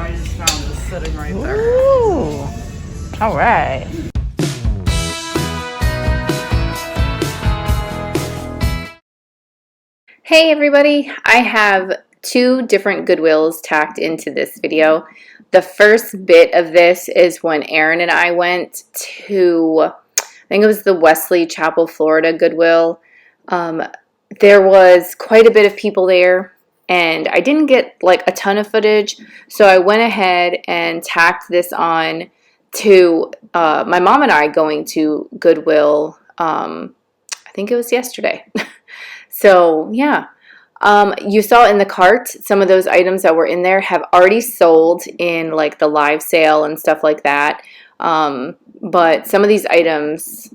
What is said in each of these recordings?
I just found this sitting right there. Ooh. All right. Hey everybody, I have two different Goodwills tacked into this video. The first bit of this is when Aaron and I went to, I think it was the Wesley Chapel, Florida Goodwill. There was quite a bit of people there, and I didn't get like a ton of footage, so I went ahead and tacked this on to my mom and I going to Goodwill, I think it was yesterday. So yeah, you saw in the cart, some of those items that were in there have already sold in like the live sale and stuff like that. But some of these items,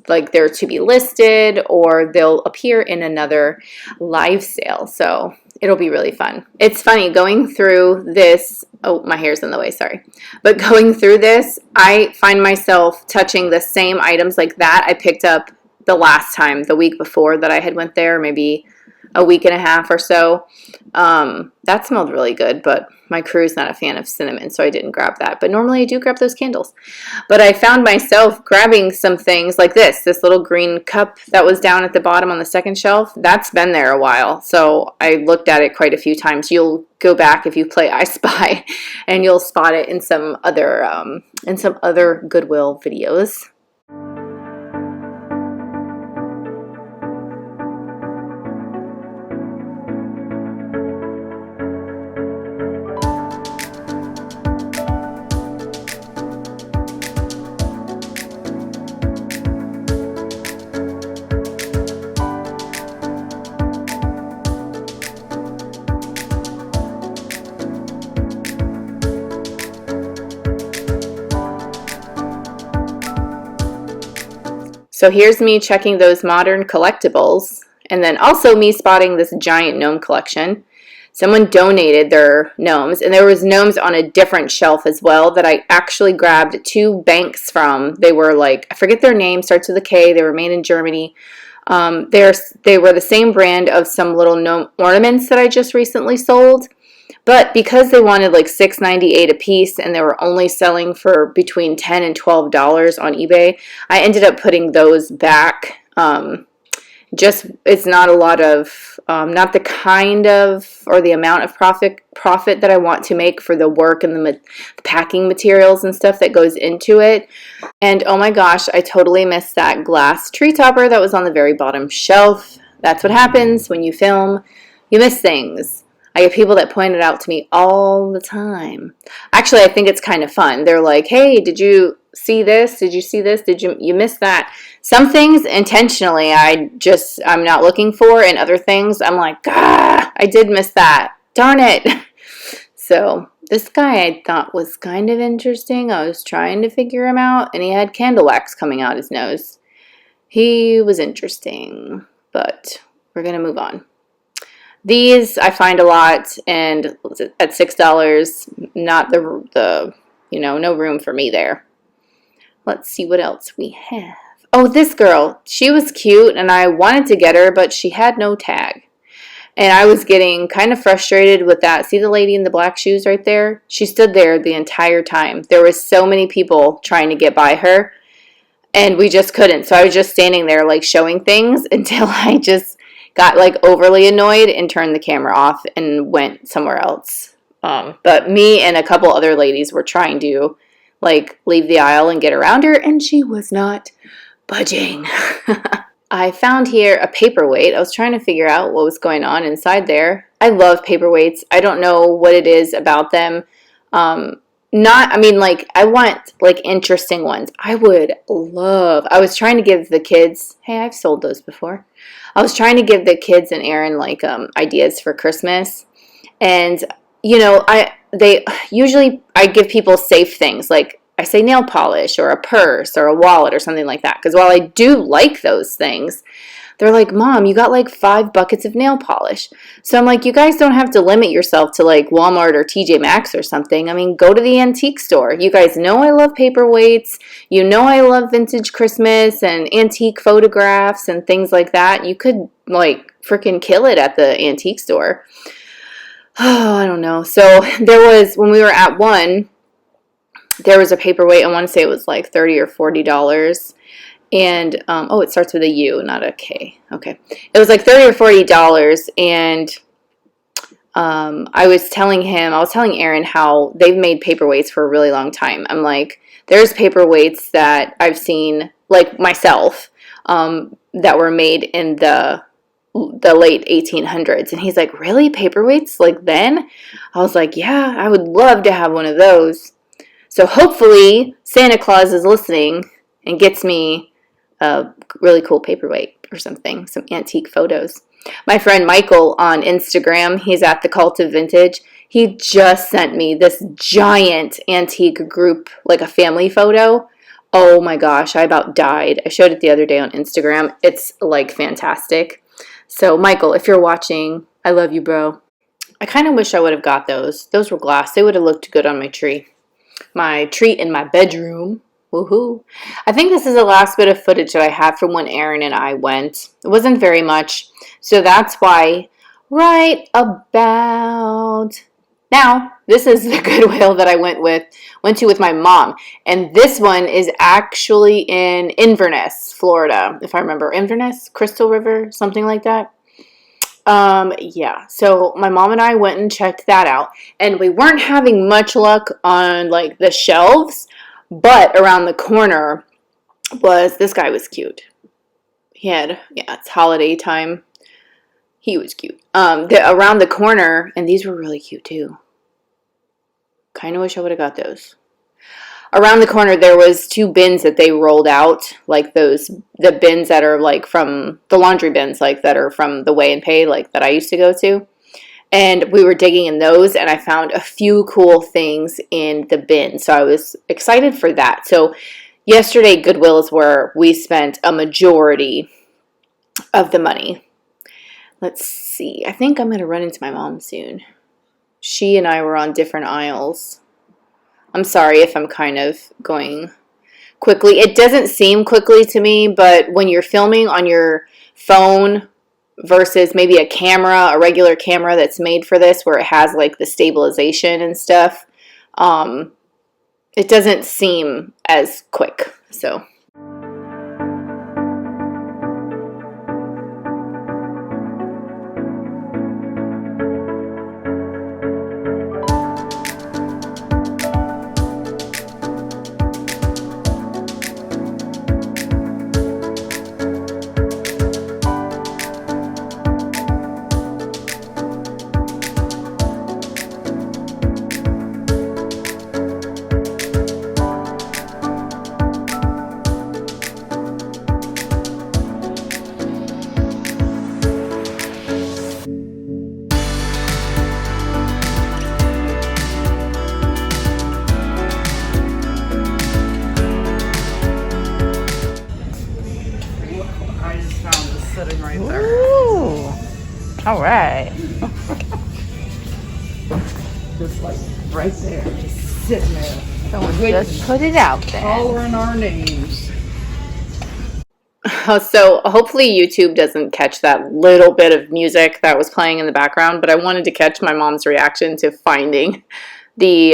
like they're to be listed or they'll appear in another live sale. So it'll be really fun. It's funny going through this. Oh, my hair's in the way, sorry. But going through this, I find myself touching the same items like that I picked up the last time, the week before that I had went there, maybe a week and a half or so. That smelled really good, but my crew is not a fan of cinnamon, so I didn't grab that. But normally I do grab those candles. But I found myself grabbing some things like this little green cup that was down at the bottom on the second shelf. That's been there a while, so I looked at it quite a few times. You'll go back if you play I Spy, and you'll spot it in some other Goodwill videos. So here's me checking those modern collectibles, and then also me spotting this giant gnome collection. Someone donated their gnomes, and there was gnomes on a different shelf as well that I actually grabbed two banks from. They were like, I forget their name, starts with a K. They were made in Germany. They were the same brand of some little gnome ornaments that I just recently sold. But because they wanted like $6.98 a piece and they were only selling for between $10 and $12 on eBay, I ended up putting those back. It's not a lot of, not the kind of or the amount of profit that I want to make for the work and the packing materials and stuff that goes into it. And oh my gosh, I totally missed that glass tree topper that was on the very bottom shelf. That's what happens when you film. You miss things. I get people that point it out to me all the time. Actually, I think it's kind of fun. They're like, hey, did you see this? Did you see this? You miss that? Some things intentionally I'm not looking for, and other things I'm like, I did miss that. Darn it. So this guy I thought was kind of interesting. I was trying to figure him out, and he had candle wax coming out his nose. He was interesting, but we're going to move on. These I find a lot, and at $6, not the no room for me there. Let's see what else we have. Oh, this girl, she was cute, and I wanted to get her, but she had no tag. And I was getting kind of frustrated with that. See the lady in the black shoes right there? She stood there the entire time. There was so many people trying to get by her, and we just couldn't. So I was just standing there like showing things until I just got like overly annoyed and turned the camera off and went somewhere else. But me and a couple other ladies were trying to like leave the aisle and get around her, and she was not budging. I found here a paperweight. I was trying to figure out what was going on inside there. I love paperweights. I don't know what it is about them. I want like interesting ones. I was trying to give the kids, hey, I've sold those before. I was trying to give the kids and Aaron like ideas for Christmas. And I give people safe things, like I say nail polish or a purse or a wallet or something like that. Because while I do like those things, they're like, Mom, you got like 5 buckets of nail polish. So I'm like, you guys don't have to limit yourself to like Walmart or TJ Maxx or something. I mean, go to the antique store. You guys know I love paperweights. You know I love vintage Christmas and antique photographs and things like that. You could like freaking kill it at the antique store. Oh, I don't know. So there was, when we were at one, there was a paperweight. I want to say it was like $30 or $40. And, oh, it starts with a U, not a K. Okay. It was like $30 or $40. And I was telling Aaron how they've made paperweights for a really long time. I'm like, there's paperweights that I've seen, like myself, that were made in the late 1800s. And he's like, really? Paperweights like then? I was like, yeah, I would love to have one of those. So hopefully Santa Claus is listening and gets me a really cool paperweight or something, some antique photos. My friend Michael on Instagram, he's at the Cult of Vintage. He just sent me this giant antique group, like a family photo. Oh my gosh, I about died. I showed it the other day on Instagram. It's like fantastic. So Michael, if you're watching, I love you, bro. I kind of wish I would have got those. Those were glass. They would have looked good on my tree. My tree in my bedroom. Woohoo. I think this is the last bit of footage that I have from when Aaron and I went. It wasn't very much. So that's why right about now, this is the Goodwill that I went to with my mom. And this one is actually in Inverness, Florida. If I remember, Inverness, Crystal River, something like that. Yeah, so my mom and I went and checked that out, and we weren't having much luck on like the shelves, but around the corner this guy was cute. Yeah, it's holiday time. He was cute. Around the corner, and these were really cute too. Kind of wish I would have got those. Around the corner, there was two bins that they rolled out, like the bins that are like from the laundry bins, like that are from the Weigh and Pay, like that I used to go to. And we were digging in those, and I found a few cool things in the bin. So I was excited for that. So yesterday, Goodwill is where we spent a majority of the money. Let's see. I think I'm going to run into my mom soon. She and I were on different aisles. I'm sorry if I'm kind of going quickly. It doesn't seem quickly to me, but when you're filming on your phone versus maybe a regular camera that's made for this, where it has like the stabilization and stuff, it doesn't seem as quick. So. I just found this sitting right there. Ooh. All right. Just like right there. Just sitting there. Someone just put it out there. Hollering our names. So hopefully YouTube doesn't catch that little bit of music that was playing in the background, but I wanted to catch my mom's reaction to finding the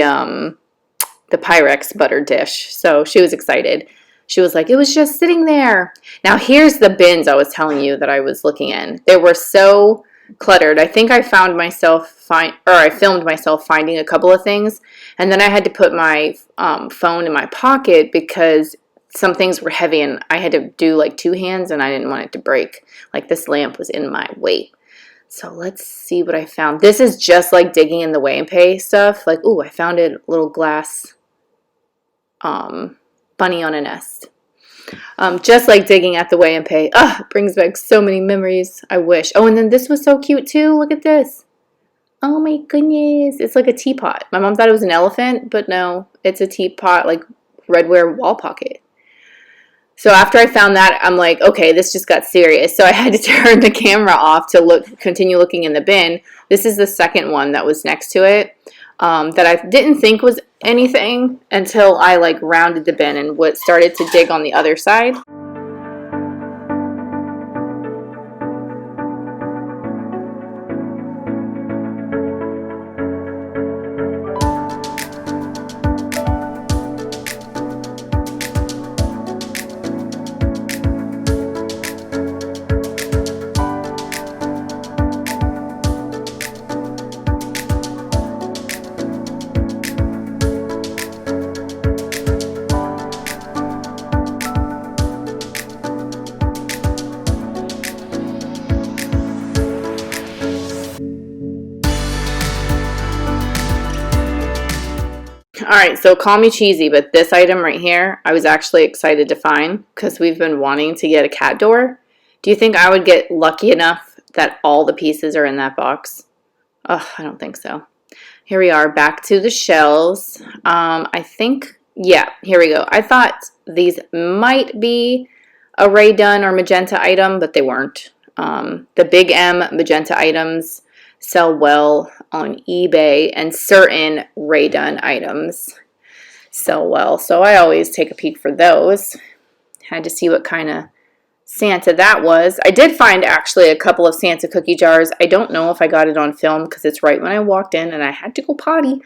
Pyrex butter dish. So she was excited. She was like, it was just sitting there. Now here's the bins I was telling you that I was looking in. They were so cluttered. I think I filmed myself finding a couple of things, and then I had to put my phone in my pocket because some things were heavy and I had to do like two hands and I didn't want it to break. Like this lamp was in my way. So let's see what I found. This is just like digging in the Weigh and Pay stuff. Like, ooh, I found a little glass bunny on a nest. Just like digging at the Weigh and Pay. Ah, it brings back so many memories. I wish. Oh, and then this was so cute too. Look at this. Oh my goodness. It's like a teapot. My mom thought it was an elephant, but no, it's a teapot, like redware wall pocket. So after I found that, I'm like, okay, this just got serious. So I had to turn the camera off to continue looking in the bin. This is the second one that was next to it that I didn't think was anything until I like rounded the bin and started to dig on the other side. All right, so call me cheesy, but this item right here, I was actually excited to find because we've been wanting to get a cat door. Do you think I would get lucky enough that all the pieces are in that box? Oh, I don't think so. Here we are, back to the shelves. I think, yeah, here we go. I thought these might be a Ray Dunn or magenta item, but they weren't. The Big M magenta items sell well on eBay, and certain Ray Dunn items sell well. So I always take a peek for those. Had to see what kind of Santa that was. I did find actually a couple of Santa cookie jars. I don't know if I got it on film because it's right when I walked in and I had to go potty.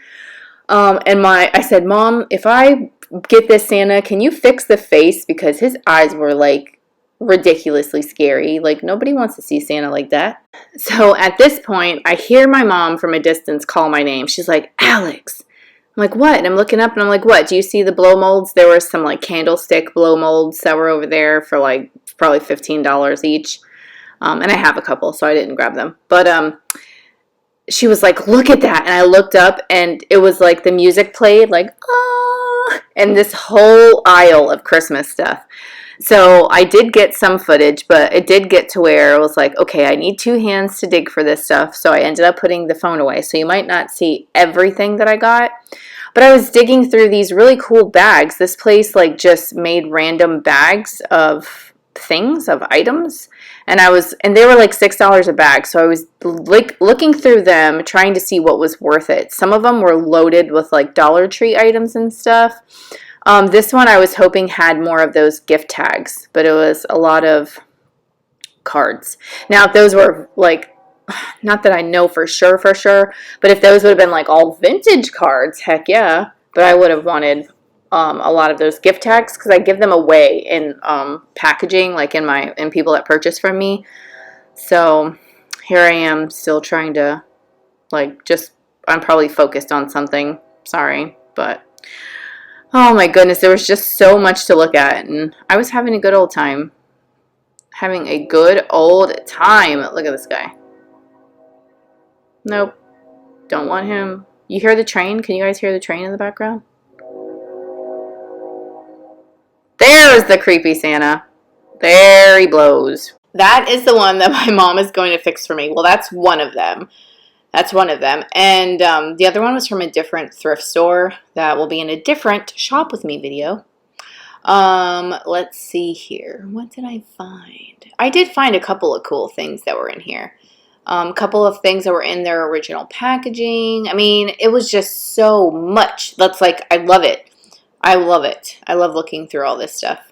I said, Mom, if I get this Santa, can you fix the face? Because his eyes were like ridiculously scary. Like nobody wants to see Santa like that. So at this point, I hear my mom from a distance call my name. She's like, Alex. I'm like, what? And I'm looking up and I'm like, what? Do you see the blow molds? There were some like candlestick blow molds that were over there for like probably $15 each. And I have a couple, so I didn't grab them. But she was like, look at that. And I looked up and it was like the music played like, ah, and this whole aisle of Christmas stuff. So I did get some footage, but it did get to where it was like, okay, I need 2 hands to dig for this stuff. So I ended up putting the phone away. So you might not see everything that I got. But I was digging through these really cool bags. This place like just made random bags of things, of items. And they were like $6 a bag. So I was like looking through them, trying to see what was worth it. Some of them were loaded with like Dollar Tree items and stuff. This one I was hoping had more of those gift tags, but it was a lot of cards. Now, if those were like, not that I know for sure, but if those would have been like all vintage cards, heck yeah. But I would have wanted a lot of those gift tags because I give them away in packaging, like in people that purchase from me. So here I am still trying to I'm probably focused on something. Sorry, but oh my goodness, there was just so much to look at, and I was having a good old time. Having a good old time. Look at this guy. Nope. Don't want him. You hear the train? Can you guys hear the train in the background? There's the creepy Santa. There he blows. That is the one that my mom is going to fix for me. Well, that's one of them. And the other one was from a different thrift store that will be in a different shop with me video. Let's see here. What did I find? I did find a couple of cool things that were in here. A couple of things that were in their original packaging. I mean, it was just so much. That's like, I love it. I love it. I love looking through all this stuff.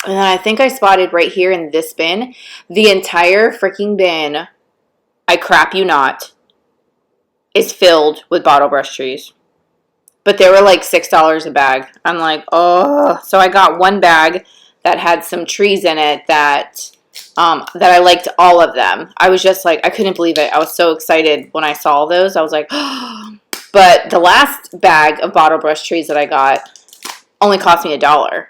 And then I think I spotted right here in this bin, the entire freaking bin, I crap you not, is filled with bottle brush trees. But they were like $6 a bag. I'm like, oh. So I got one bag that had some trees in it that I liked all of them. I was just like, I couldn't believe it. I was so excited when I saw those. I was like, oh. But the last bag of bottle brush trees that I got only cost me $1.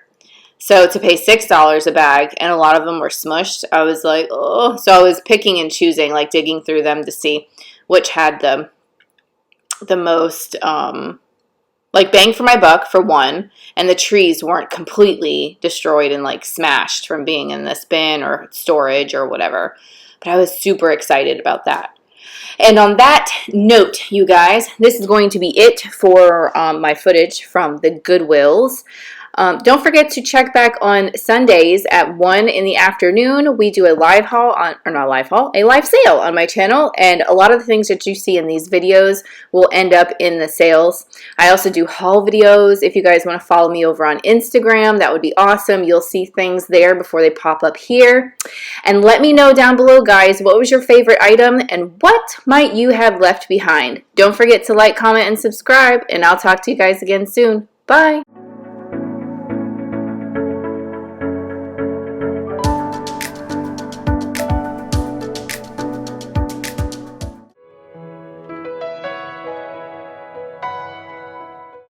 So to pay $6 a bag, and a lot of them were smushed, I was like, oh. So I was picking and choosing, like digging through them to see which had the most, like bang for my buck for one, and the trees weren't completely destroyed and like smashed from being in this bin or storage or whatever. But I was super excited about that. And on that note, you guys, this is going to be it for my footage from the Goodwills. Don't forget to check back on Sundays at 1 in the afternoon. We do a live haul a live sale on my channel, and a lot of the things that you see in these videos will end up in the sales. I also do haul videos. If you guys want to follow me over on Instagram, that would be awesome. You'll see things there before they pop up here. And let me know down below, guys, what was your favorite item and what might you have left behind? Don't forget to like, comment, and subscribe, and I'll talk to you guys again soon. Bye!